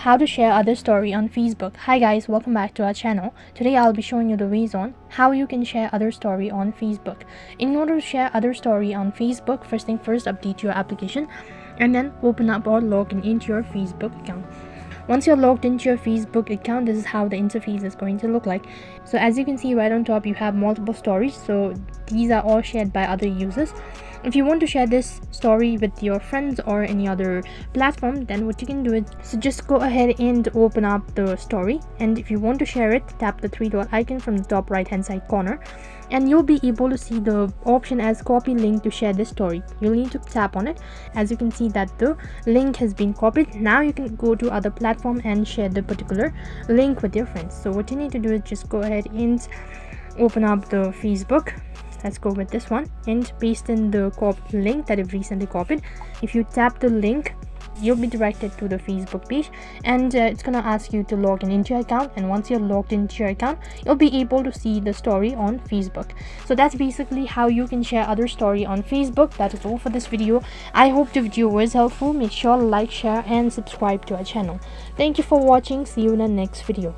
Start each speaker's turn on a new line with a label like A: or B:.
A: How to share other story on Facebook. Hi guys, welcome back to our channel. Today I'll be showing you the ways on how you can share other story on Facebook. In order to share other story on Facebook, first thing first, update your application and then open up or log into your Facebook account. Once you're logged into your Facebook account, this is how the interface is going to look like. So as you can see right on top, you have multiple stories. So these are all shared by other users. If you want to share this story with your friends or any other platform, then what you can do is, so just go ahead and open up the story, and if you want to share it, tap the three dot icon from the top right hand side corner and you'll be able to see the option as copy link to share this story. You'll need to tap on it. As you can see that the link has been copied. Now you can go to other platform and share the particular link with your friends. So what you need to do is just go ahead and open up the Facebook. Let's go with this one and paste in the link that you've recently copied. If you tap the link, you'll be directed to the Facebook page, and it's gonna ask you to log into your account. And once you're logged into your account, you'll be able to see the story on Facebook. So that's basically how you can share other story on Facebook. That is all for this video. I hope the video was helpful. Make sure to like, share and subscribe to our channel. Thank you for watching. See you in the next video.